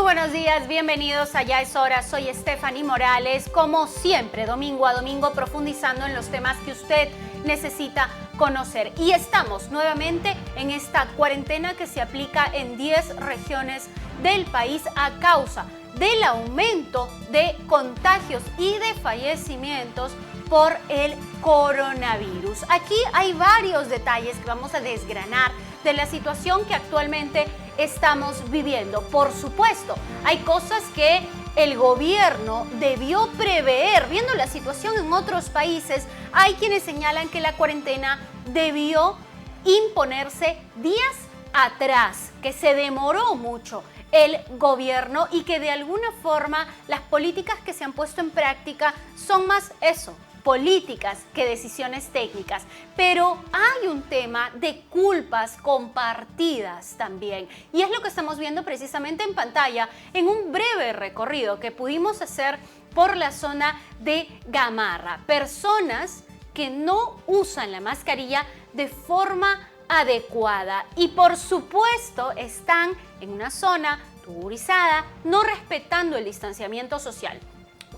buenos días, bienvenidos a Ya es Hora. Soy Stephanie Morales, como siempre, domingo a domingo, profundizando en los temas que usted necesita conocer. Y estamos nuevamente en esta cuarentena que se aplica en 10 regiones del país a causa del aumento de contagios y de fallecimientos por el coronavirus. Aquí hay varios detalles que vamos a desgranar de la situación que actualmente estamos viviendo. Por supuesto, hay cosas que el gobierno debió prever. Viendo la situación en otros países, hay quienes señalan que la cuarentena debió imponerse días atrás, que se demoró mucho el gobierno y que de alguna forma las políticas que se han puesto en práctica son más eso, políticas que decisiones técnicas. Pero hay un tema de culpas compartidas también, y es lo que estamos viendo precisamente en pantalla en un breve recorrido que pudimos hacer por la zona de Gamarra. Personas que no usan la mascarilla de forma adecuada y por supuesto están en una zona turizada, no respetando el distanciamiento social.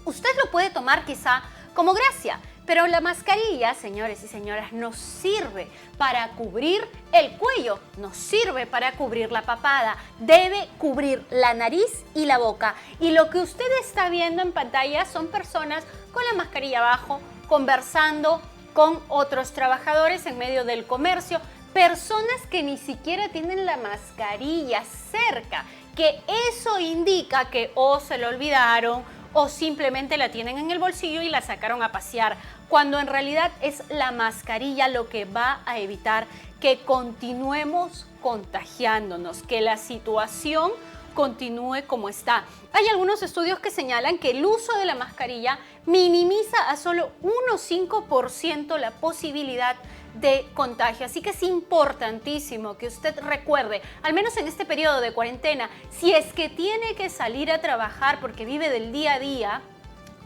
Usted lo puede tomar quizá como gracia, pero la mascarilla, señores y señoras, nos sirve para cubrir el cuello, nos sirve para cubrir la papada, debe cubrir la nariz y la boca. Y lo que usted está viendo en pantalla son personas con la mascarilla abajo, conversando con otros trabajadores en medio del comercio, personas que ni siquiera tienen la mascarilla cerca, que eso indica que o se lo olvidaron o simplemente la tienen en el bolsillo y la sacaron a pasear, cuando en realidad es la mascarilla lo que va a evitar que continuemos contagiándonos, que la situación continúe como está. Hay algunos estudios que señalan que el uso de la mascarilla minimiza a solo 1,5% la posibilidad de contagio. Así que es importantísimo que usted recuerde, al menos en este periodo de cuarentena, si es que tiene que salir a trabajar porque vive del día a día,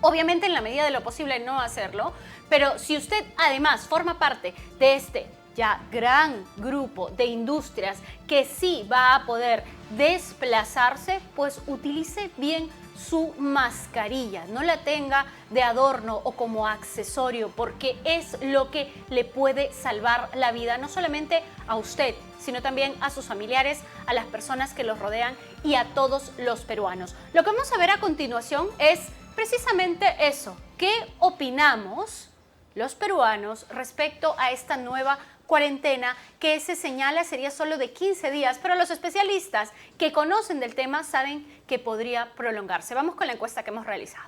obviamente en la medida de lo posible no hacerlo, pero si usted además forma parte de este ya gran grupo de industrias que sí va a poder desplazarse, pues utilice bien su mascarilla, no la tenga de adorno o como accesorio, porque es lo que le puede salvar la vida, no solamente a usted, sino también a sus familiares, a las personas que los rodean y a todos los peruanos. Lo que vamos a ver a continuación es precisamente eso. ¿Qué opinamos los peruanos respecto a esta nueva cuarentena que se señala sería solo de 15 días, pero los especialistas que conocen del tema saben que podría prolongarse? Vamos con la encuesta que hemos realizado.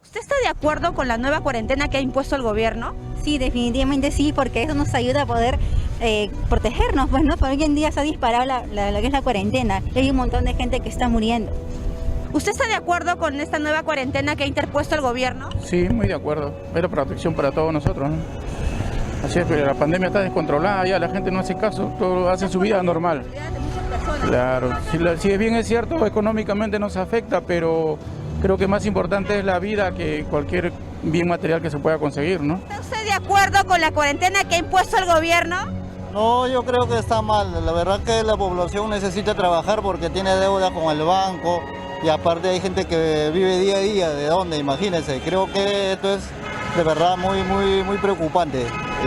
¿Usted está de acuerdo con la nueva cuarentena que ha impuesto el gobierno? Sí, definitivamente sí, porque eso nos ayuda a poder protegernos, pues, ¿no? Porque hoy en día se ha disparado lo que es la cuarentena. Hay un montón de gente que está muriendo. ¿Usted está de acuerdo con esta nueva cuarentena que ha interpuesto el gobierno? Sí, muy de acuerdo. Es la protección para todos nosotros, ¿no? Así es, pero la pandemia está descontrolada, ya la gente no hace caso, todo hace su vida normal. Claro, si bien es cierto, económicamente nos afecta, pero creo que más importante es la vida que cualquier bien material que se pueda conseguir, ¿no? ¿Está usted de acuerdo con la cuarentena que ha impuesto el gobierno? No, yo creo que está mal. La verdad que la población necesita trabajar porque tiene deuda con el banco y aparte hay gente que vive día a día. ¿De dónde? Imagínense. Creo que esto es de verdad muy preocupante.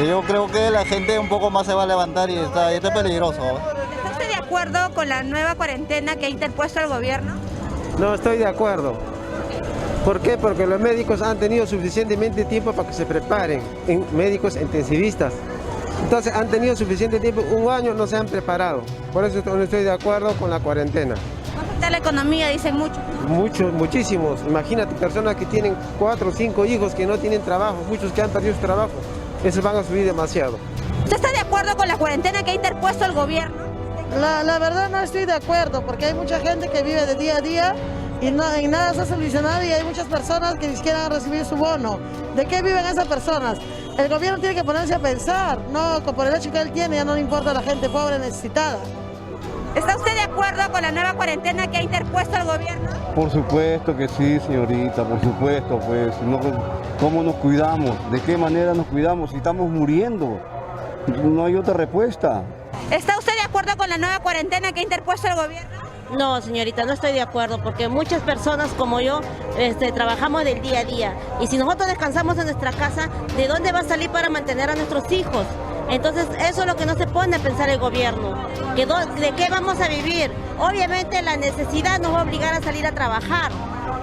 Yo creo que la gente un poco más se va a levantar y está peligroso. ¿Está usted de acuerdo con la nueva cuarentena que ha interpuesto el gobierno? No estoy de acuerdo. ¿Por qué? Porque los médicos han tenido suficientemente tiempo para que se preparen, médicos intensivistas. Entonces han tenido suficiente tiempo, un año no se han preparado. Por eso no estoy de acuerdo con la cuarentena. ¿Va a afectar la economía? Dicen muchos. Muchísimos. Imagínate, personas que tienen 4 o 5 hijos que no tienen trabajo, muchos que han perdido su trabajo. Esos van a subir demasiado. ¿Usted está de acuerdo con la cuarentena que ha interpuesto el gobierno? La verdad no estoy de acuerdo, porque hay mucha gente que vive de día a día y nada se ha solucionado y hay muchas personas que ni siquiera han recibido su bono. ¿De qué viven esas personas? El gobierno tiene que ponerse a pensar, no por el hecho que él tiene ya no le importa a la gente pobre necesitada. ¿Está usted de acuerdo con la nueva cuarentena que ha interpuesto el gobierno? Por supuesto que sí, señorita, por supuesto, pues, ¿cómo nos cuidamos? ¿De qué manera nos cuidamos? Si estamos muriendo, no hay otra respuesta. ¿Está usted de acuerdo con la nueva cuarentena que ha interpuesto el gobierno? No, señorita, no estoy de acuerdo, porque muchas personas como yo trabajamos del día a día. Y si nosotros descansamos en nuestra casa, ¿de dónde va a salir para mantener a nuestros hijos? Entonces, eso es lo que no se pone a pensar el gobierno. ¿De qué vamos a vivir? Obviamente la necesidad nos va a obligar a salir a trabajar.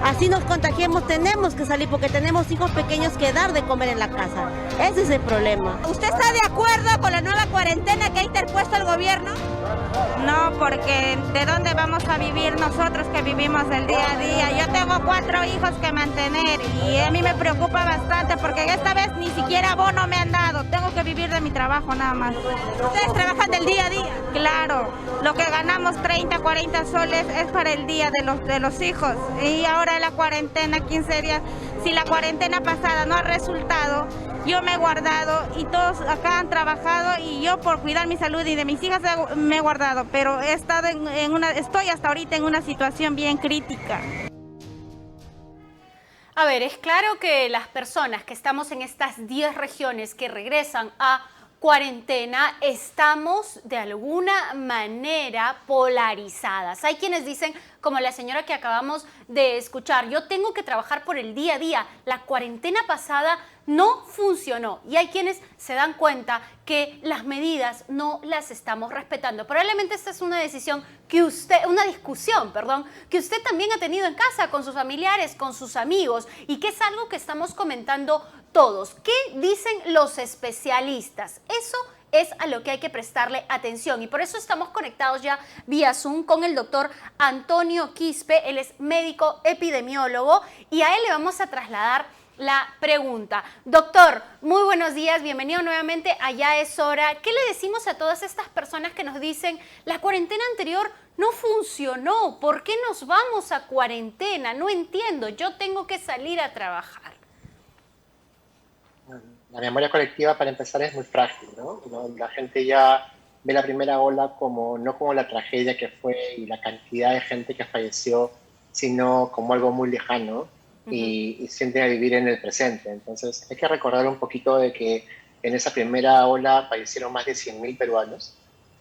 Así nos contagiemos, tenemos que salir porque tenemos hijos pequeños que dar de comer en la casa. Ese es el problema. ¿Usted está de acuerdo con la nueva cuarentena que ha interpuesto el gobierno? No, porque ¿de dónde vamos a vivir nosotros que vivimos el día a día? Yo tengo 4 hijos que mantener y a mí me preocupa bastante porque esta vez ni siquiera bono me han dado. Tengo que vivir de mi trabajo nada más. ¿Ustedes trabajan del día a día? Claro, lo que ganamos 30, 40 soles es para el día de los hijos. Y ahora la cuarentena, 15 días, si la cuarentena pasada no ha resultado, yo me he guardado y todos acá han trabajado y yo por cuidar mi salud y de mis hijas me he guardado, pero he estado estoy hasta ahorita en una situación bien crítica. A ver, es claro que las personas que estamos en estas 10 regiones que regresan a cuarentena estamos de alguna manera polarizadas. Hay quienes dicen, como la señora que acabamos de escuchar, yo tengo que trabajar por el día a día. La cuarentena pasada no funcionó y hay quienes se dan cuenta que las medidas no las estamos respetando. Probablemente esta es una decisión que una discusión, que usted también ha tenido en casa con sus familiares, con sus amigos y que es algo que estamos comentando todos. ¿Qué dicen los especialistas? Eso es a lo que hay que prestarle atención y por eso estamos conectados ya vía Zoom con el doctor Antonio Quispe. Él es médico epidemiólogo y a él le vamos a trasladar la pregunta. Doctor, muy buenos días, bienvenido nuevamente a Ya es Hora. ¿Qué le decimos a todas estas personas que nos dicen la cuarentena anterior no funcionó? ¿Por qué nos vamos a cuarentena? No entiendo, yo tengo que salir a trabajar. La memoria colectiva, para empezar, es muy frágil, ¿no? La gente ya ve la primera ola no como la tragedia que fue y la cantidad de gente que falleció, sino como algo muy lejano y sienten a vivir en el presente. Entonces, hay que recordar un poquito de que en esa primera ola fallecieron más de 100.000 peruanos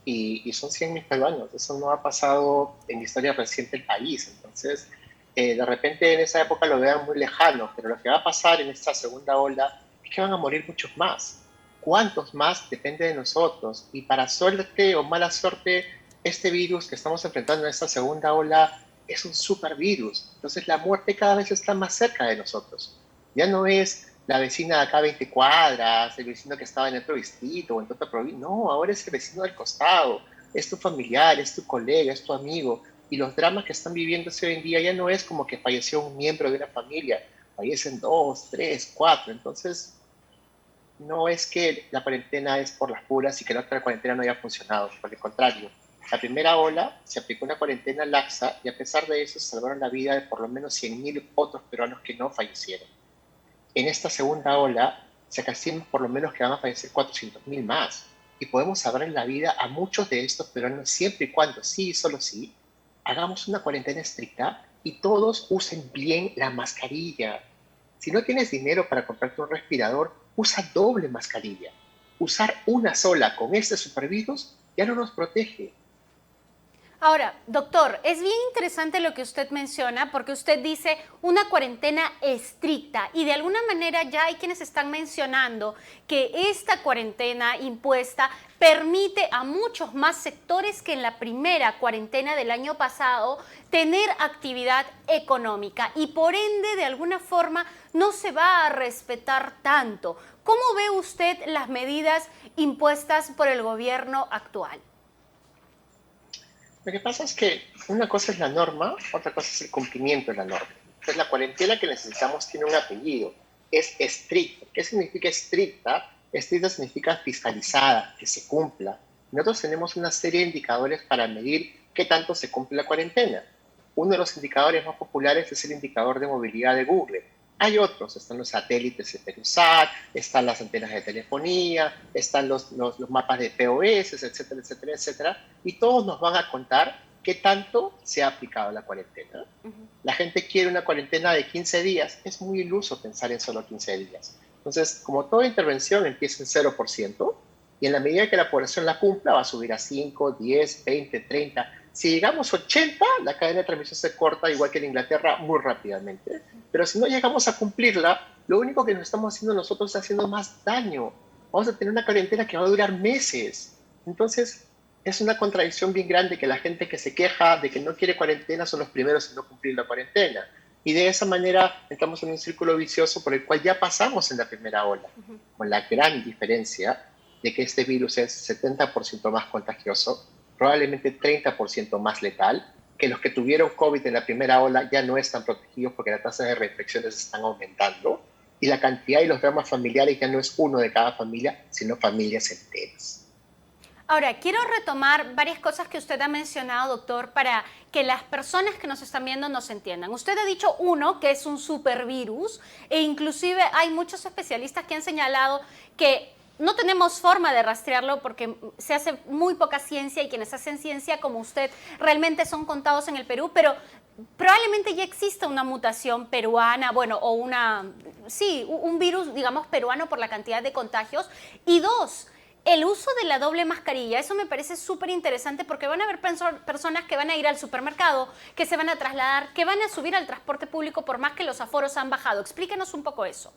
y son 100.000 peruanos. Eso no ha pasado en la historia reciente del país. Entonces, de repente en esa época lo vean muy lejano, pero lo que va a pasar en esta segunda ola es que van a morir muchos más. ¿Cuántos más? Depende de nosotros. Y para suerte o mala suerte, este virus que estamos enfrentando en esta segunda ola es un supervirus. Entonces la muerte cada vez está más cerca de nosotros. Ya no es la vecina de acá 20 cuadras, el vecino que estaba en otro distrito o en otra provincia. No, ahora es el vecino del costado. Es tu familiar, es tu colega, es tu amigo. Y los dramas que están viviéndose hoy en día ya no es como que falleció un miembro de una familia. Fallecen 2, 3, 4. Entonces, no es que la cuarentena es por las puras y que la otra cuarentena no haya funcionado. Por el contrario, la primera ola se aplicó una cuarentena laxa y a pesar de eso salvaron la vida de por lo menos 100.000 otros peruanos que no fallecieron. En esta segunda ola se calcula por lo menos que van a fallecer 400.000 más y podemos salvar la vida a muchos de estos peruanos siempre y cuando, sí y solo sí, hagamos una cuarentena estricta y todos usen bien la mascarilla. Si no tienes dinero para comprarte un respirador, usa doble mascarilla. Usar una sola con este supervirus ya no nos protege. Ahora, doctor, es bien interesante lo que usted menciona porque usted dice una cuarentena estricta y de alguna manera ya hay quienes están mencionando que esta cuarentena impuesta permite a muchos más sectores que en la primera cuarentena del año pasado tener actividad económica y por ende de alguna forma no se va a respetar tanto. ¿Cómo ve usted las medidas impuestas por el gobierno actual? Lo que pasa es que una cosa es la norma, otra cosa es el cumplimiento de la norma. Entonces la cuarentena que necesitamos tiene un apellido, es estricta. ¿Qué significa estricta? Estricta significa fiscalizada, que se cumpla. Nosotros tenemos una serie de indicadores para medir qué tanto se cumple la cuarentena. Uno de los indicadores más populares es el indicador de movilidad de Google. Hay otros, están los satélites de Perusat, están las antenas de telefonía, están los mapas de POS, etcétera, etcétera, etcétera, y todos nos van a contar qué tanto se ha aplicado la cuarentena. La gente quiere una cuarentena de 15 días, es muy iluso pensar en solo 15 días. Entonces, como toda intervención empieza en 0%, y en la medida que la población la cumpla va a subir a 5, 10, 20, 30, Si llegamos a 80, la cadena de transmisión se corta, igual que en Inglaterra, muy rápidamente. Pero si no llegamos a cumplirla, lo único que nos estamos haciendo nosotros es haciendo más daño. Vamos a tener una cuarentena que va a durar meses. Entonces, es una contradicción bien grande que la gente que se queja de que no quiere cuarentena son los primeros en no cumplir la cuarentena. Y de esa manera estamos en un círculo vicioso por el cual ya pasamos en la primera ola, con la gran diferencia de que este virus es 70% más contagioso, probablemente 30% más letal, que los que tuvieron COVID en la primera ola ya no están protegidos porque las tasas de reinfecciones están aumentando y la cantidad y los dramas familiares ya no es uno de cada familia, sino familias enteras. Ahora, quiero retomar varias cosas que usted ha mencionado, doctor, para que las personas que nos están viendo nos entiendan. Usted ha dicho, uno, que es un supervirus, e inclusive hay muchos especialistas que han señalado que no tenemos forma de rastrearlo porque se hace muy poca ciencia y quienes hacen ciencia como usted realmente son contados en el Perú, pero probablemente ya exista una mutación peruana, bueno, o un virus, digamos, peruano por la cantidad de contagios. Y dos, el uso de la doble mascarilla, eso me parece súper interesante porque van a haber personas que van a ir al supermercado, que se van a trasladar, que van a subir al transporte público por más que los aforos han bajado. Explíquenos un poco eso.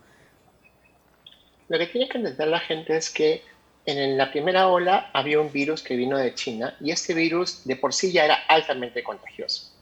Lo que tiene que entender la gente es que en la primera ola había un virus que vino de China y este virus de por sí ya era altamente contagioso.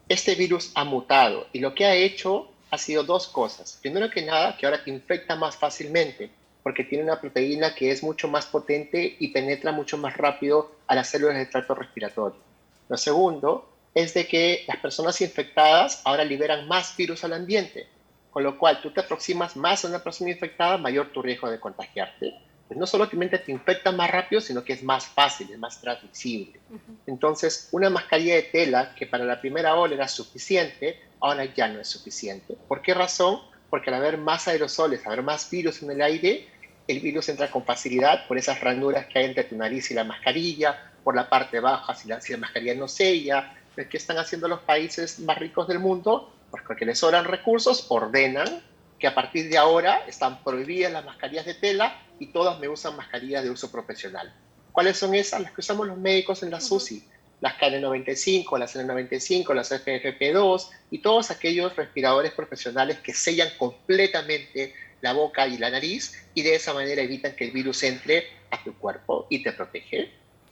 Este virus ha mutado y lo que ha hecho ha sido dos cosas. Primero que nada, que ahora te infecta más fácilmente porque tiene una proteína que es mucho más potente y penetra mucho más rápido a las células del tracto respiratorio. Lo segundo es de que las personas infectadas ahora liberan más virus al ambiente, con lo cual tú te aproximas más a una persona infectada, mayor tu riesgo de contagiarte. Pues no solamente te infecta más rápido, sino que es más fácil, es más transmisible. Entonces, una mascarilla de tela que para la primera ola era suficiente, ahora ya no es suficiente. ¿Por qué razón? Porque al haber más aerosoles, al haber más virus en el aire, el virus entra con facilidad por esas ranuras que hay entre tu nariz y la mascarilla, por la parte baja si la mascarilla no sella. ¿Qué están haciendo los países más ricos del mundo? Pues porque les sobran recursos, ordenan que a partir de ahora están prohibidas las mascarillas de tela y todas me usan mascarillas de uso profesional. ¿Cuáles son esas? Las que usamos los médicos en la UCI. Las KN95, las N95, las FFP2 y todos aquellos respiradores profesionales que sellan completamente la boca y la nariz y de esa manera evitan que el virus entre a tu cuerpo y te protege.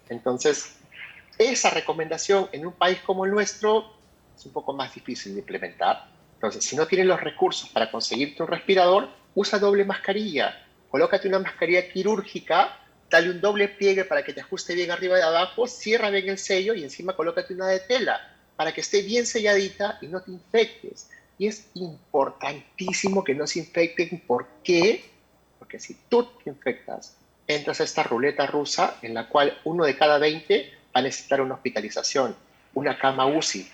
Entonces, esa recomendación en un país como el nuestro es un poco más difícil de implementar. Entonces, si no tienes los recursos para conseguirte un respirador, usa doble mascarilla. Colócate una mascarilla quirúrgica, dale un doble pliegue para que te ajuste bien arriba y abajo, cierra bien el sello y encima colócate una de tela para que esté bien selladita y no te infectes. Y es importantísimo que no se infecten. ¿Por qué? Porque si tú te infectas, entras a esta ruleta rusa en la cual 1 de cada 20 va a necesitar una hospitalización, una cama UCI.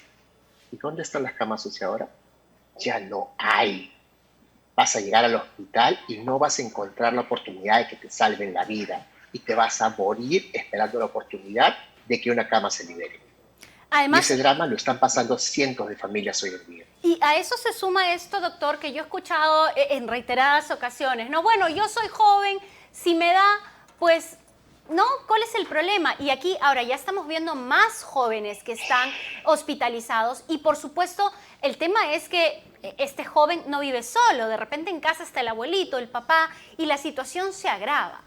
¿Y dónde están las camas UCI ahora? Ya no hay. Vas a llegar al hospital y no vas a encontrar la oportunidad de que te salven la vida. Y te vas a morir esperando la oportunidad de que una cama se libere. Además, y ese drama lo están pasando cientos de familias hoy en día. Y a eso se suma esto, doctor, que yo he escuchado en reiteradas ocasiones. No, bueno, yo soy joven, si me da, pues, no, ¿cuál es el problema? Y aquí ahora ya estamos viendo más jóvenes que están hospitalizados y por supuesto el tema es que este joven no vive solo, de repente en casa está el abuelito, el papá y la situación se agrava.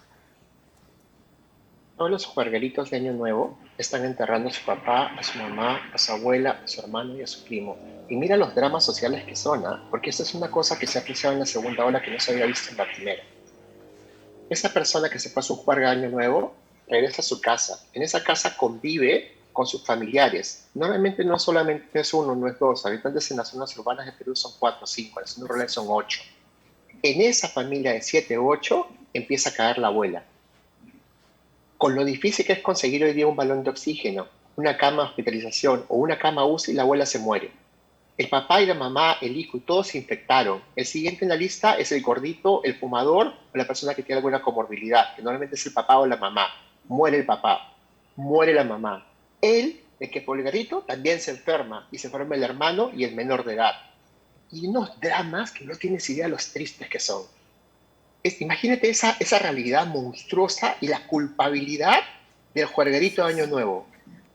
Todos los juergueritos de Año Nuevo están enterrando a su papá, a su mamá, a su abuela, a su hermano y a su primo. Y mira los dramas sociales que son, porque esta es una cosa que se ha apreciado en la segunda ola que no se había visto en la primera. Esa persona que se fue a su juerga de Año Nuevo regresa a su casa. En esa casa convive con sus familiares. Normalmente no solamente es uno, no es dos. Habitantes en las zonas urbanas de Perú son 4 o 5, en las zonas rurales son 8. En esa familia de 7 u 8 empieza a caer la abuela. Con lo difícil que es conseguir hoy día un balón de oxígeno, una cama de hospitalización o una cama UCI, la abuela se muere. El papá y la mamá, el hijo y todos se infectaron. El siguiente en la lista es el gordito, el fumador o la persona que tiene alguna comorbilidad, que normalmente es el papá o la mamá. Muere el papá, muere la mamá. Él, el que por el garito, también se enferma y se enferma el hermano y el menor de edad. Y unos dramas que no tienes idea los tristes que son. Imagínate esa realidad monstruosa y la culpabilidad del juerguerito de Año Nuevo,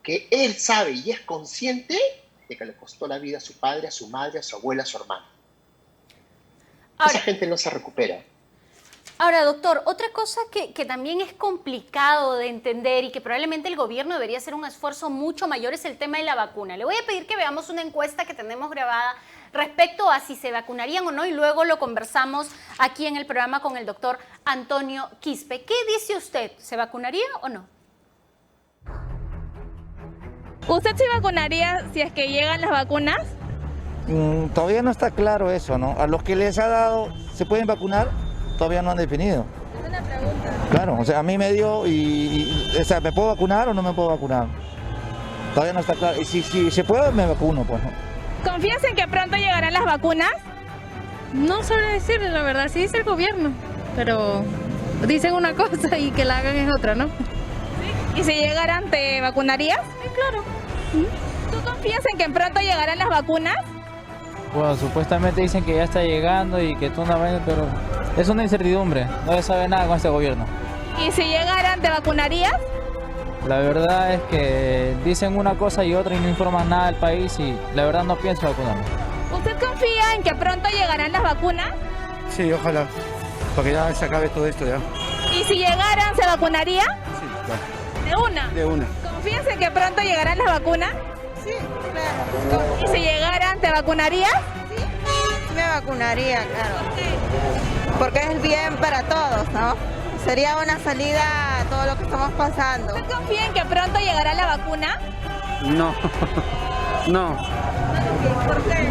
porque él sabe y es consciente de que le costó la vida a su padre, a su madre, a su abuela, a su hermano. Esa gente no se recupera. Ahora, doctor, otra cosa que también es complicado de entender y que probablemente el gobierno debería hacer un esfuerzo mucho mayor es el tema de la vacuna. Le voy a pedir que veamos una encuesta que tenemos grabada respecto a si se vacunarían o no y luego lo conversamos aquí en el programa con el doctor Antonio Quispe. ¿Qué dice usted? ¿Se vacunaría o no? ¿Usted se vacunaría si es que llegan las vacunas? Todavía no está claro eso, ¿no? A los que les ha dado, ¿se pueden vacunar? Todavía no han definido. Es una pregunta. Claro, o sea, a mí me dio o sea, ¿me puedo vacunar o no me puedo vacunar? Todavía no está claro. Y si se puede, me vacuno, pues, ¿no? ¿Confías en que pronto llegarán las vacunas? No sabré decirle, la verdad, sí dice el gobierno, pero dicen una cosa y que la hagan es otra, ¿no? ¿Y si llegaran, te vacunarías? Sí, claro. ¿Tú confías en que pronto llegarán las vacunas? Bueno, supuestamente dicen que ya está llegando y que tú no ves, pero es una incertidumbre, no se sabe nada con este gobierno. ¿Y si llegaran, te vacunarías? La verdad es que dicen una cosa y otra y no informan nada del país y la verdad no pienso vacunarme. ¿Usted confía en que pronto llegarán las vacunas? Sí, ojalá, para que ya se acabe todo esto ya. ¿Y si llegaran, se vacunaría? Sí, claro. ¿De una? De una. ¿Confías en que pronto llegarán las vacunas? Sí, claro. ¿Y si llegaran, te vacunarías? Sí, me vacunaría, claro. Porque es bien para todos, ¿no? Sería una salida a todo lo que estamos pasando. ¿Usted confía en que pronto llegará la vacuna? No, no. ¿Por qué?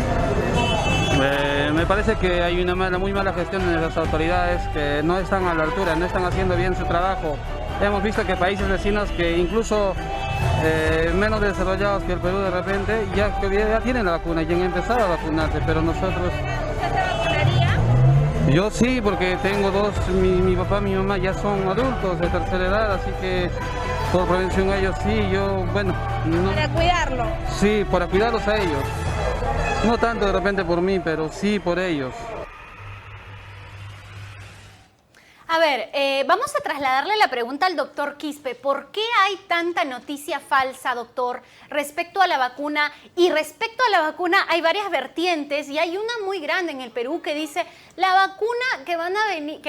Me parece que hay una muy mala gestión de las autoridades que no están a la altura, no están haciendo bien su trabajo. Hemos visto que países vecinos que incluso menos desarrollados que el Perú de repente ya tienen la vacuna y han empezado a vacunarse, pero nosotros... ¿Usted se vacunaría? Yo sí, porque tengo dos, mi papá y mi mamá ya son adultos de tercera edad, así que por prevención a ellos sí, yo, bueno... No, para cuidarlo. Sí, para cuidarlos a ellos. No tanto de repente por mí, pero sí por ellos. A ver, vamos a trasladarle la pregunta al doctor Quispe. ¿Por qué hay tanta noticia falsa, doctor, respecto a la vacuna? Y respecto a la vacuna hay varias vertientes y hay una muy grande en el Perú que dice la vacuna que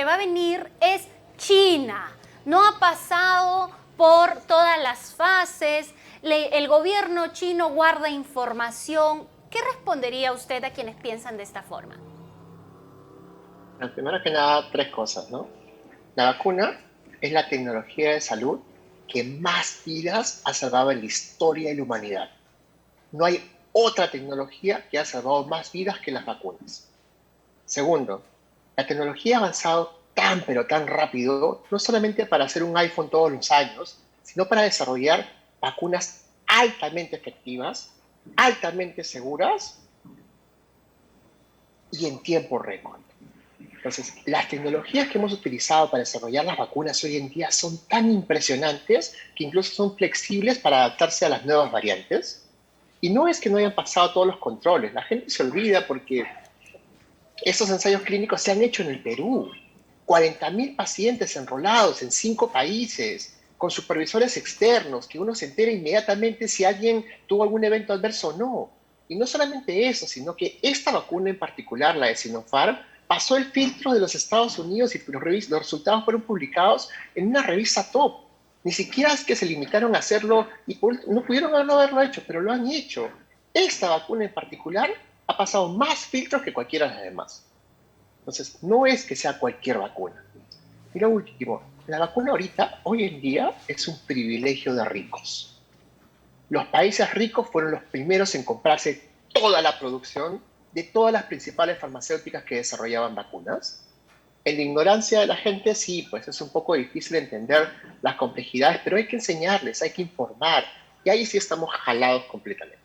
va a venir es China. No ha pasado por todas las fases. El gobierno chino guarda información. ¿Qué respondería usted a quienes piensan de esta forma? Primero que nada, tres cosas, ¿no? La vacuna es la tecnología de salud que más vidas ha salvado en la historia de la humanidad. No hay otra tecnología que ha salvado más vidas que las vacunas. Segundo, la tecnología ha avanzado tan pero tan rápido, no solamente para hacer un iPhone todos los años, sino para desarrollar vacunas altamente efectivas, altamente seguras y en tiempo récord. Entonces, las tecnologías que hemos utilizado para desarrollar las vacunas hoy en día son tan impresionantes que incluso son flexibles para adaptarse a las nuevas variantes. Y no es que no hayan pasado todos los controles, la gente se olvida porque estos ensayos clínicos se han hecho en el Perú. 40.000 pacientes enrolados en 5 países, con supervisores externos, que uno se entera inmediatamente si alguien tuvo algún evento adverso o no. Y no solamente eso, sino que esta vacuna en particular, la de Sinopharm, pasó el filtro de los Estados Unidos y los resultados fueron publicados en una revista top. Ni siquiera es que se limitaron a hacerlo y no pudieron haberlo hecho, pero lo han hecho. Esta vacuna en particular ha pasado más filtros que cualquiera de las demás. Entonces, no es que sea cualquier vacuna. Y lo último, la vacuna ahorita, hoy en día, es un privilegio de ricos. Los países ricos fueron los primeros en comprarse toda la producción de todas las principales farmacéuticas que desarrollaban vacunas. En la ignorancia de la gente, sí, pues es un poco difícil entender las complejidades, pero hay que enseñarles, hay que informar, y ahí sí estamos jalados completamente.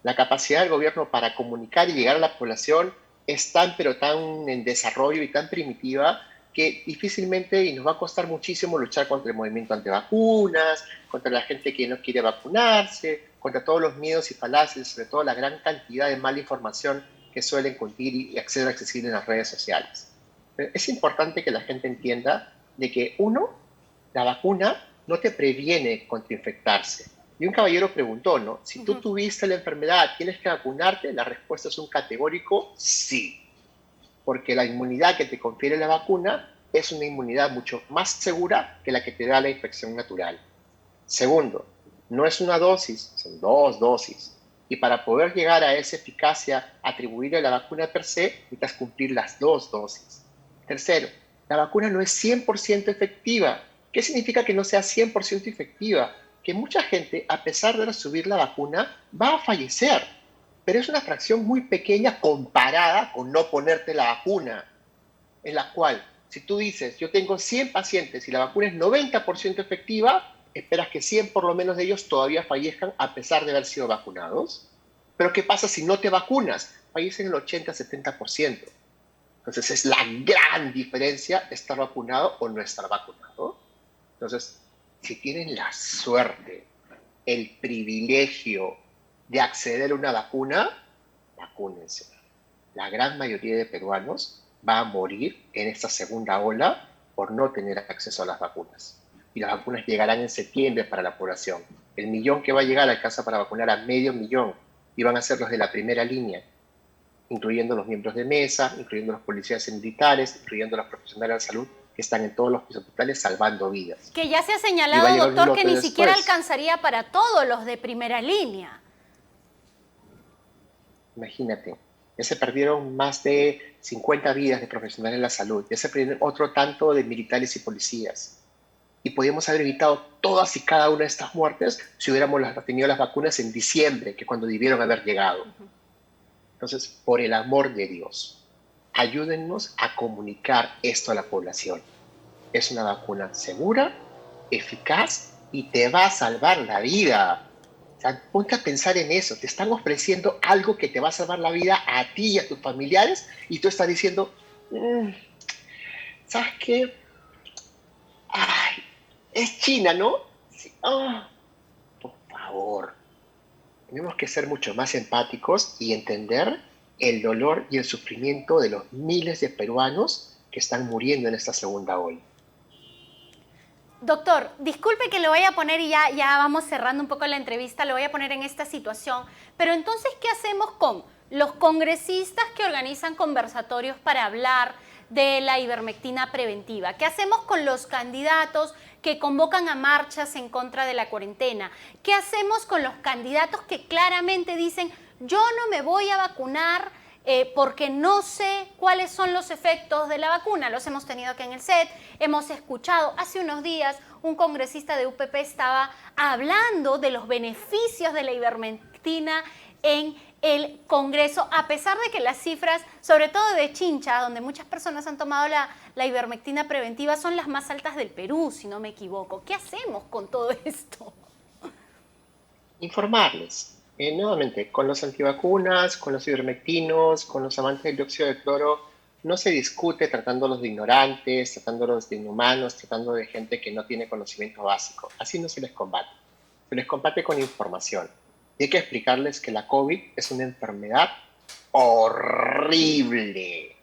La capacidad del gobierno para comunicar y llegar a la población es tan, pero tan en desarrollo y tan primitiva que difícilmente y nos va a costar muchísimo luchar contra el movimiento antivacunas, contra la gente que no quiere vacunarse, contra todos los miedos y falacias, sobre todo la gran cantidad de mala información que suelen contener y ser accesible en las redes sociales. Es importante que la gente entienda de que, uno, la vacuna no te previene contra infectarse. Y un caballero preguntó, ¿no? Si tú tuviste la enfermedad, ¿tienes que vacunarte? La respuesta es un categórico sí. Porque la inmunidad que te confiere la vacuna es una inmunidad mucho más segura que la que te da la infección natural. Segundo, no es una dosis, son 2 dosis. Y para poder llegar a esa eficacia atribuida a la vacuna per se, necesitas cumplir las 2 dosis. Tercero, la vacuna no es 100% efectiva. ¿Qué significa que no sea 100% efectiva? Que mucha gente, a pesar de recibir la vacuna, va a fallecer. Pero es una fracción muy pequeña comparada con no ponerte la vacuna. En la cual, si tú dices, yo tengo 100 pacientes y la vacuna es 90% efectiva, esperas que 100 por lo menos de ellos todavía fallezcan a pesar de haber sido vacunados. Pero ¿qué pasa si no te vacunas? Fallecen el 80-70%. Entonces es la gran diferencia estar vacunado o no estar vacunado. Entonces, si tienen la suerte, el privilegio de acceder a una vacuna, vacúnense. La gran mayoría de peruanos va a morir en esta segunda ola por no tener acceso a las vacunas. Y las vacunas llegarán en septiembre para la población. El 1 millón que va a llegar alcanza para vacunar a 500.000 y van a ser los de la primera línea, incluyendo los miembros de mesa, incluyendo los policías y militares, incluyendo los profesionales de la salud que están en todos los hospitales salvando vidas. Que ya se ha señalado, doctor, que ni siquiera alcanzaría para todos los de primera línea. Imagínate, ya se perdieron más de 50 vidas de profesionales de la salud, ya se perdieron otro tanto de militares y policías. Y podíamos haber evitado todas y cada una de estas muertes si hubiéramos tenido las vacunas en diciembre, que cuando debieron haber llegado. Entonces, por el amor de Dios, ayúdennos a comunicar esto a la población. Es una vacuna segura, eficaz y te va a salvar la vida. O sea, ponte a pensar en eso. Te están ofreciendo algo que te va a salvar la vida a ti y a tus familiares y tú estás diciendo, ¿sabes qué? Ay, es China, ¿no? Sí. Oh, por favor. Tenemos que ser mucho más empáticos y entender el dolor y el sufrimiento de los miles de peruanos que están muriendo en esta segunda ola. Doctor, disculpe que lo voy a poner y ya vamos cerrando un poco la entrevista, lo voy a poner en esta situación, pero entonces, ¿qué hacemos con los congresistas que organizan conversatorios para hablar de la ivermectina preventiva? ¿Qué hacemos con los candidatos que convocan a marchas en contra de la cuarentena? ¿Qué hacemos con los candidatos que claramente dicen, yo no me voy a vacunar porque no sé cuáles son los efectos de la vacuna? Los hemos tenido aquí en el set, hemos escuchado, hace unos días un congresista de UPP estaba hablando de los beneficios de la ivermectina en el Congreso, a pesar de que las cifras, sobre todo de Chincha, donde muchas personas han tomado la ivermectina preventiva, son las más altas del Perú, si no me equivoco. ¿Qué hacemos con todo esto? Informarles. Nuevamente, con los antivacunas, con los ivermectinos, con los amantes del dióxido de cloro, no se discute tratándolos de ignorantes, tratándolos de inhumanos, tratando de gente que no tiene conocimiento básico. Así no se les combate. Se les combate con información. Y hay que explicarles que la COVID es una enfermedad horrible.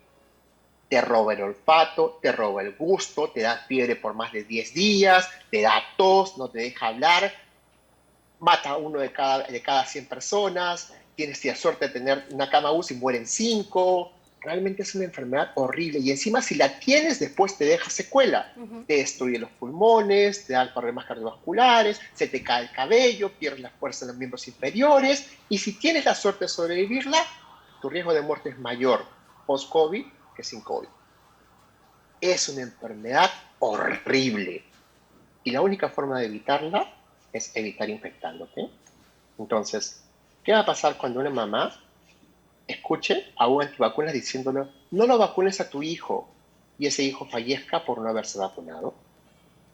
Te roba el olfato, te roba el gusto, te da fiebre por más de 10 días, te da tos, no te deja hablar, mata a uno de cada 100 personas, tienes la suerte de tener una cama UCI y mueren 5. Realmente es una enfermedad horrible y encima si la tienes después te deja secuela. Te destruye los pulmones, te da problemas cardiovasculares, se te cae el cabello, pierdes la fuerza en los miembros inferiores y si tienes la suerte de sobrevivirla, tu riesgo de muerte es mayor post-COVID que sin COVID. Es una enfermedad horrible y la única forma de evitarla es evitar infectándote. Entonces, ¿qué va a pasar cuando una mamá escuche a un antivacunas diciéndole no lo vacunes a tu hijo y ese hijo fallezca por no haberse vacunado?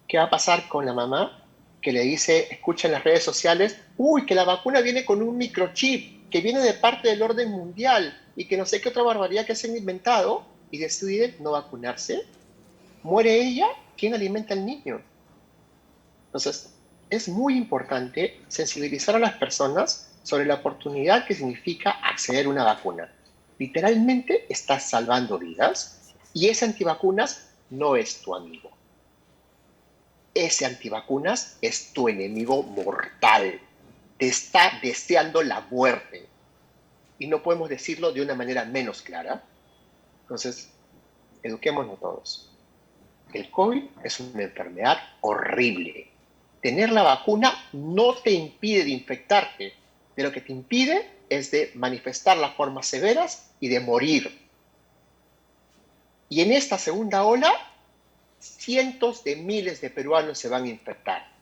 ¿Qué va a pasar con la mamá que le dice, escucha en las redes sociales, uy, que la vacuna viene con un microchip, que viene de parte del orden mundial y que no sé qué otra barbaridad que se han inventado y decide no vacunarse? ¿Muere ella? ¿Quién alimenta al niño? Entonces, es muy importante sensibilizar a las personas sobre la oportunidad que significa acceder a una vacuna. Literalmente estás salvando vidas y ese antivacunas no es tu amigo. Ese antivacunas es tu enemigo mortal. te está deseando la muerte. Y no podemos decirlo de una manera menos clara. Entonces, eduquémonos todos. El COVID es una enfermedad horrible. Tener la vacuna no te impide de infectarte. De lo que te impide es de manifestar las formas severas y de morir. Y en esta segunda ola, cientos de miles de peruanos se van a infectar.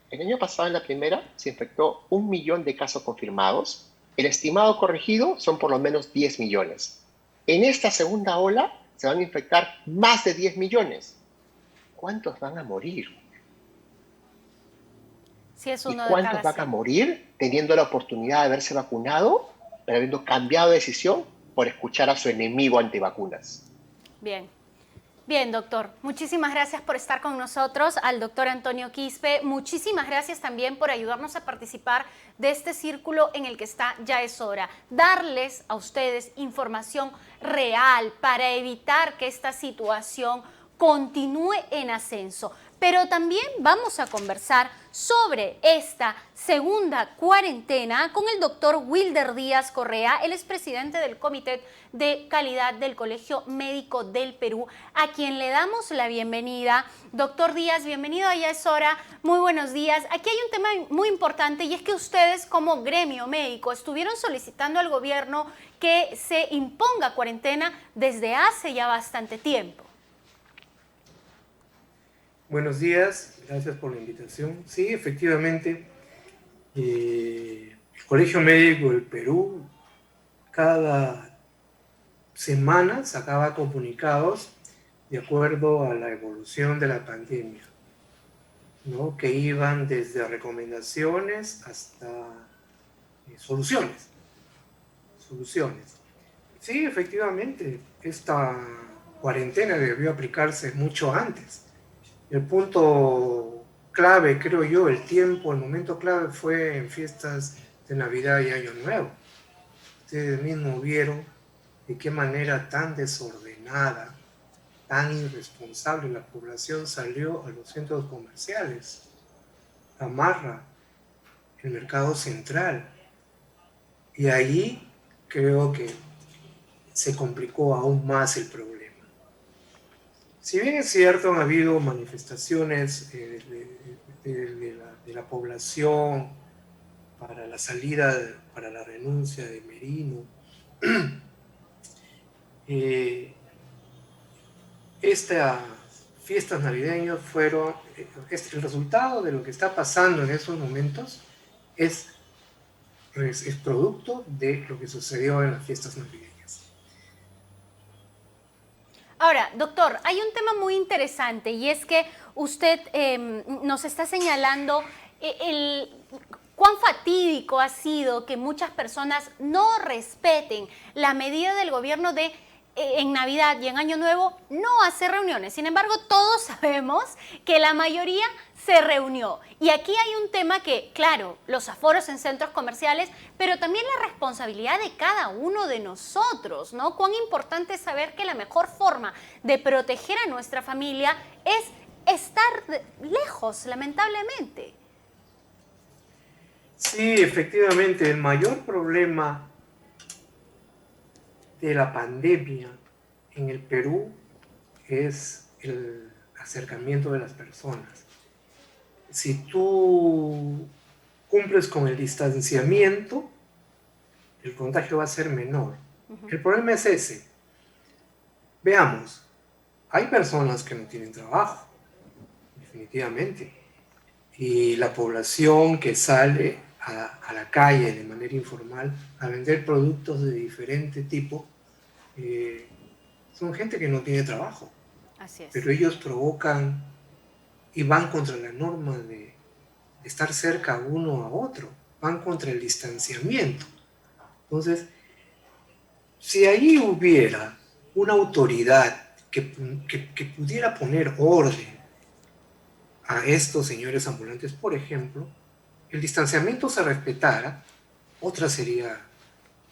El año pasado, en la primera, se infectó 1 millón de casos confirmados. El estimado corregido son por lo menos 10 millones. En esta segunda ola se van a infectar más de 10 millones. ¿Cuántos van a morir? Sí, es ¿Y uno de cuántos cada van a 100. morir teniendo la oportunidad de haberse vacunado, pero habiendo cambiado de decisión por escuchar a su enemigo antivacunas? Bien. Bien, doctor. Muchísimas gracias por estar con nosotros. Al doctor Antonio Quispe, muchísimas gracias también por ayudarnos a participar de este círculo en el que está Ya es Hora. Darles a ustedes información real para evitar que esta situación continúe en ascenso. Pero también vamos a conversar sobre esta segunda cuarentena con el doctor Wilder Díaz Correa. Él es presidente del Comité de Calidad del Colegio Médico del Perú, a quien le damos la bienvenida. Doctor Díaz, bienvenido a Ya es Hora. Muy buenos días. Aquí hay un tema muy importante y es que ustedes como gremio médico estuvieron solicitando al gobierno que se imponga cuarentena desde hace ya bastante tiempo. Buenos días, gracias por la invitación. Sí, efectivamente, el Colegio Médico del Perú cada semana sacaba comunicados de acuerdo a la evolución de la pandemia, ¿no? Que iban desde recomendaciones hasta soluciones. Sí, efectivamente, esta cuarentena debió aplicarse mucho antes. El punto clave, creo yo, el momento clave fue en fiestas de Navidad y Año Nuevo. Ustedes mismos vieron de qué manera tan desordenada, tan irresponsable la población salió a los centros comerciales, a Marra, el mercado central. Y ahí creo que se complicó aún más el problema. Si bien es cierto, han habido manifestaciones de la población para la salida, para la renuncia de Merino, estas fiestas navideñas fueron, el resultado de lo que está pasando en esos momentos es producto de lo que sucedió en las fiestas navideñas. Ahora, doctor, hay un tema muy interesante y es que usted nos está señalando cuán fatídico ha sido que muchas personas no respeten la medida del gobierno de en Navidad y en Año Nuevo no hacer reuniones. Sin embargo, todos sabemos que la mayoría se reunió. Y aquí hay un tema que, claro, los aforos en centros comerciales, pero también la responsabilidad de cada uno de nosotros, ¿no? Cuán importante es saber que la mejor forma de proteger a nuestra familia es estar lejos, lamentablemente. Sí, efectivamente, el mayor problema de la pandemia en el Perú es el acercamiento de las personas. Si tú cumples con el distanciamiento, el contagio va a ser menor. El problema es ese. Veamos, hay personas que no tienen trabajo, definitivamente, y la población que sale a la calle de manera informal a vender productos de diferente tipo, son gente que no tiene trabajo. Así es. Pero ellos provocan y van contra la norma de estar cerca uno a otro, van contra el distanciamiento. Entonces, si ahí hubiera una autoridad que pudiera poner orden a estos señores ambulantes, por ejemplo, el distanciamiento se respetara, otro sería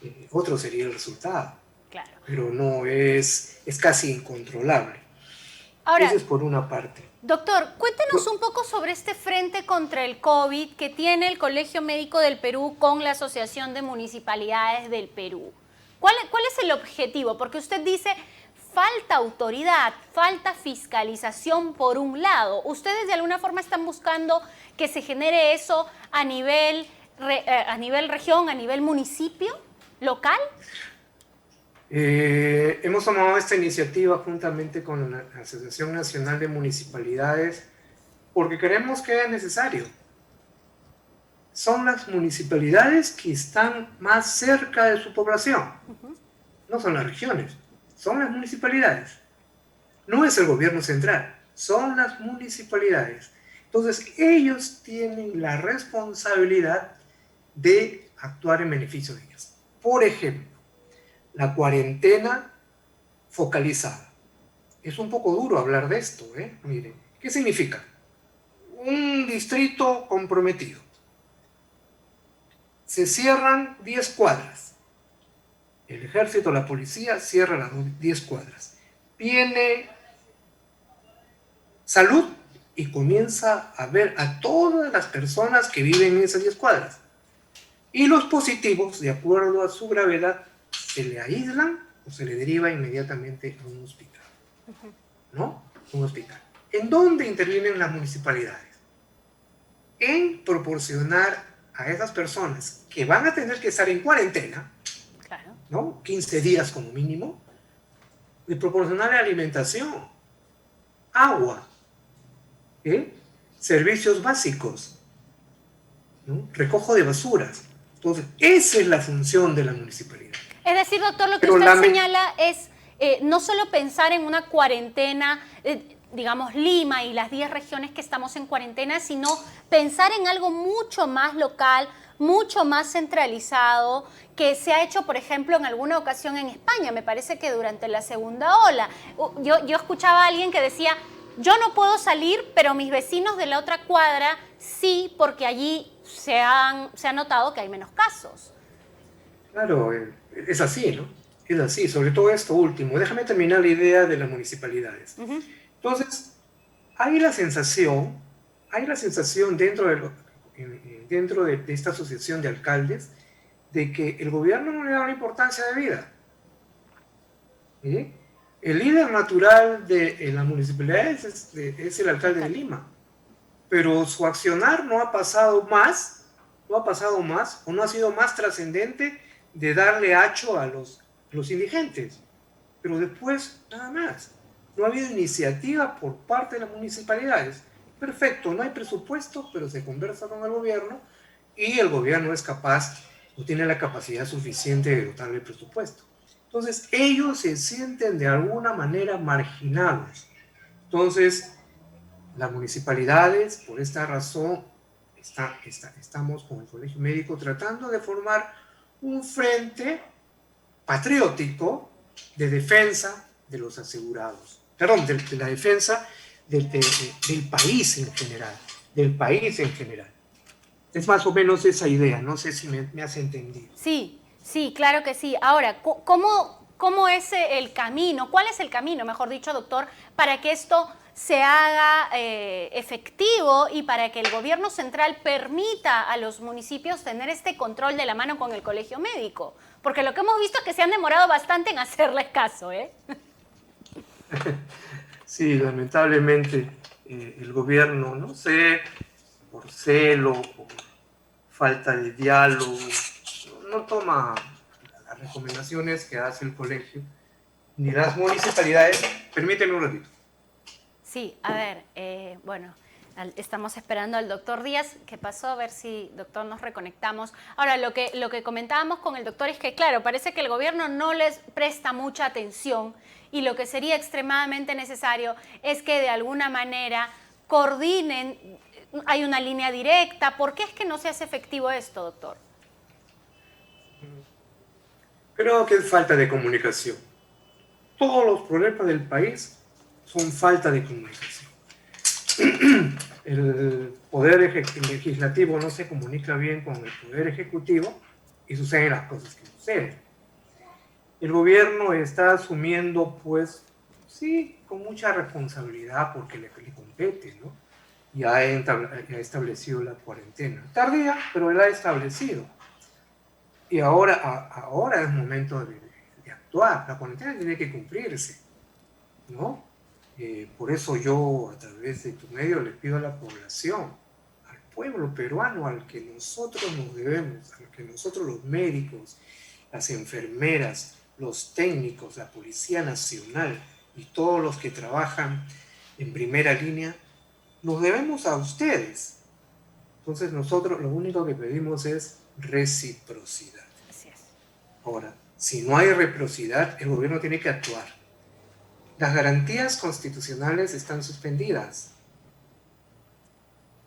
el resultado. Claro. Pero no es casi incontrolable. Ahora, eso es por una parte. Doctor, cuéntenos un poco sobre este frente contra el COVID que tiene el Colegio Médico del Perú con la Asociación de Municipalidades del Perú. ¿Cuál es el objetivo? Porque usted dice, falta autoridad, falta fiscalización por un lado. ¿Ustedes de alguna forma están buscando que se genere eso a nivel región, a nivel municipio, local? Hemos tomado esta iniciativa juntamente con la Asociación Nacional de Municipalidades porque creemos que es necesario. Son las municipalidades que están más cerca de su población. No son las regiones, son las municipalidades. No es el gobierno central, son las municipalidades. Entonces ellos tienen la responsabilidad de actuar en beneficio de ellas. Por ejemplo, la cuarentena focalizada. Es un poco duro hablar de esto, ¿eh? Miren, ¿qué significa? Un distrito comprometido. Se cierran 10 cuadras. El ejército, la policía cierra las 10 cuadras. Viene salud y comienza a ver a todas las personas que viven en esas 10 cuadras. Y los positivos, de acuerdo a su gravedad, se le aíslan o se le deriva inmediatamente a un hospital. ¿No? Un hospital. ¿En dónde intervienen las municipalidades? En proporcionar a esas personas que van a tener que estar en cuarentena, ¿no? 15 días como mínimo, de proporcionarle alimentación, agua, servicios básicos, ¿no? Recojo de basuras. Entonces, esa es la función de la municipalidad. Es decir, doctor, lo que usted señala es no solo pensar en una cuarentena, digamos Lima y las 10 regiones que estamos en cuarentena, sino pensar en algo mucho más local, mucho más centralizado, que se ha hecho, por ejemplo, en alguna ocasión en España, me parece que durante la segunda ola. Yo escuchaba a alguien que decía, yo no puedo salir, pero mis vecinos de la otra cuadra sí, porque allí se ha notado que hay menos casos. Claro, es así, ¿no? Es así, sobre todo esto último. Déjame terminar la idea de las municipalidades. Entonces, hay la sensación dentro de esta asociación de alcaldes de que el gobierno no le da una importancia de vida. El líder natural de las municipalidades es el alcalde de Lima, pero su accionar no ha pasado más o no ha sido más trascendente de darle hacho a los indigentes, pero después nada más. No ha habido iniciativa por parte de las municipalidades. Perfecto, no hay presupuesto, pero se conversa con el gobierno y el gobierno es capaz, no tiene la capacidad suficiente de dotarle el presupuesto. Entonces ellos se sienten de alguna manera marginados. Entonces las municipalidades, por esta razón, estamos con el Colegio Médico tratando de formar un frente patriótico de defensa de los asegurados. Perdón, de la defensa del país en general. Es más o menos esa idea, no sé si me has entendido. Sí, claro que sí. Ahora, ¿cómo es el camino? ¿Cuál es el camino, mejor dicho, doctor, para que esto se haga efectivo y para que el gobierno central permita a los municipios tener este control de la mano con el colegio médico? Porque lo que hemos visto es que se han demorado bastante en hacerles caso, ¿eh? Sí, lamentablemente el gobierno, no sé, por celo, por falta de diálogo, no toma las recomendaciones que hace el colegio ni las municipalidades. Permíteme un ratito. Sí, a ver, bueno, estamos esperando al doctor Díaz. ¿Qué pasó? A ver si, doctor, nos reconectamos. Ahora, lo que comentábamos con el doctor es que, claro, parece que el gobierno no les presta mucha atención y lo que sería extremadamente necesario es que de alguna manera coordinen, hay una línea directa. ¿Por qué es que no se hace efectivo esto, doctor? Creo que es falta de comunicación. Todos los problemas del país son falta de comunicación. El poder legislativo no se comunica bien con el poder ejecutivo y suceden las cosas que suceden. El gobierno está asumiendo, pues, sí, con mucha responsabilidad porque le compete, ¿no? Y ha establecido la cuarentena. Tardía, pero él ha establecido. Y ahora es momento de actuar. La cuarentena tiene que cumplirse, ¿no? Por eso yo, a través de tu medio, le pido a la población, al pueblo peruano, al que nosotros nos debemos, al que nosotros los médicos, las enfermeras, los técnicos, la Policía Nacional y todos los que trabajan en primera línea, nos debemos a ustedes. Entonces nosotros lo único que pedimos es reciprocidad. Así es. Ahora, si no hay reciprocidad, el gobierno tiene que actuar. Las garantías constitucionales están suspendidas.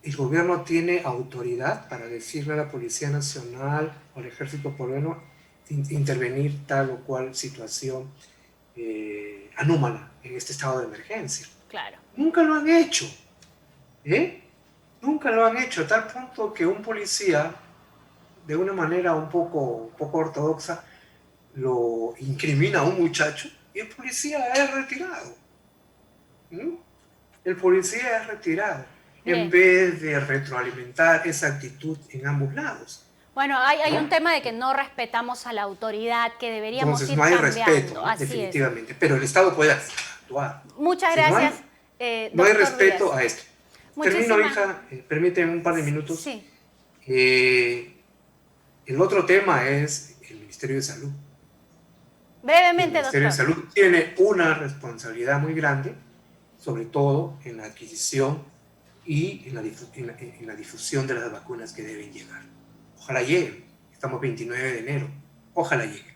El gobierno tiene autoridad para decirle a la Policía Nacional o al Ejército peruano intervenir tal o cual situación anómala en este estado de emergencia. Claro. Nunca lo han hecho. Nunca lo han hecho, a tal punto que un policía, de una manera un poco ortodoxa, lo incrimina a un muchacho y el policía es retirado. El policía es retirado. Bien. En vez de retroalimentar esa actitud en ambos lados. Bueno, hay un tema de que no respetamos a la autoridad, que deberíamos Entonces ir no hay cambiando. respeto, Así definitivamente, pero el Estado puede actuar. Muchas Si no gracias. No hay doctor respeto Díaz. a esto. Muchísimas- Termino, hija, permíteme un par de minutos. Sí. El otro tema es el Ministerio de Salud. Brevemente, El Ministerio de doctor. Salud tiene una responsabilidad muy grande, sobre todo en la adquisición y en la difusión de las vacunas que deben llegar. Ojalá lleguen. Estamos 29 de enero. Ojalá lleguen.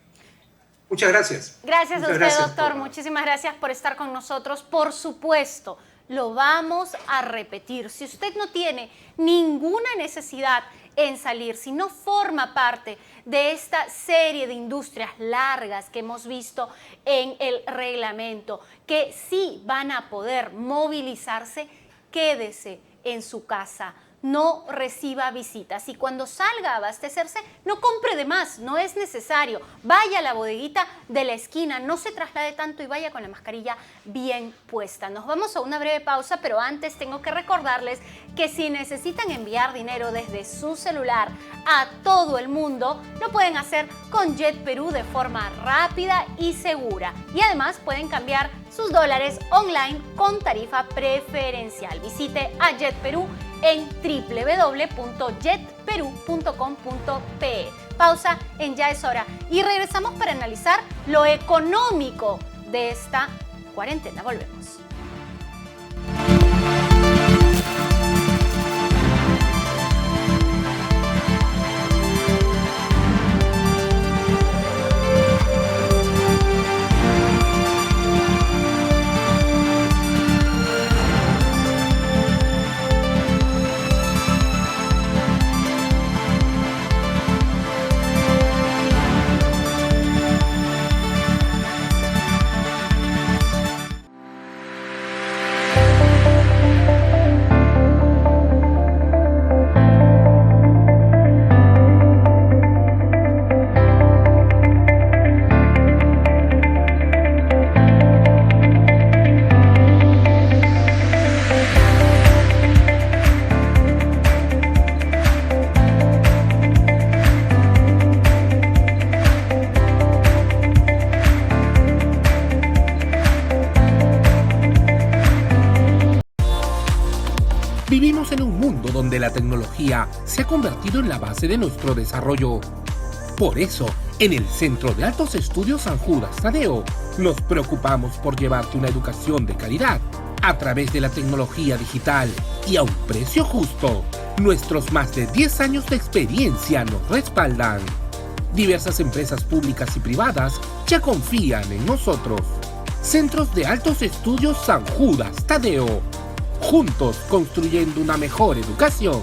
Muchas gracias. Gracias Muchas a usted, gracias doctor. por- Muchísimas gracias por estar con nosotros. Por supuesto, lo vamos a repetir. Si usted no tiene ninguna necesidad en salir, si no forma parte de esta serie de industrias largas que hemos visto en el reglamento, que sí van a poder movilizarse, quédese en su casa. No reciba visitas y cuando salga a abastecerse, no compre de más, no es necesario. Vaya a la bodeguita de la esquina, no se traslade tanto y vaya con la mascarilla bien puesta. Nos vamos a una breve pausa, pero antes tengo que recordarles que si necesitan enviar dinero desde su celular a todo el mundo, lo pueden hacer con JetPerú de forma rápida y segura. Y además pueden cambiar sus dólares online con tarifa preferencial. Visite a JetPerú en www.jetperú.com.pe. Pausa en Ya es Hora y regresamos para analizar lo económico de esta cuarentena. Volvemos. Vivimos en un mundo donde la tecnología se ha convertido en la base de nuestro desarrollo. Por eso, en el Centro de Altos Estudios San Judas Tadeo, nos preocupamos por llevarte una educación de calidad a través de la tecnología digital y a un precio justo. Nuestros más de 10 años de experiencia nos respaldan. Diversas empresas públicas y privadas ya confían en nosotros. Centros de Altos Estudios San Judas Tadeo. Juntos construyendo una mejor educación.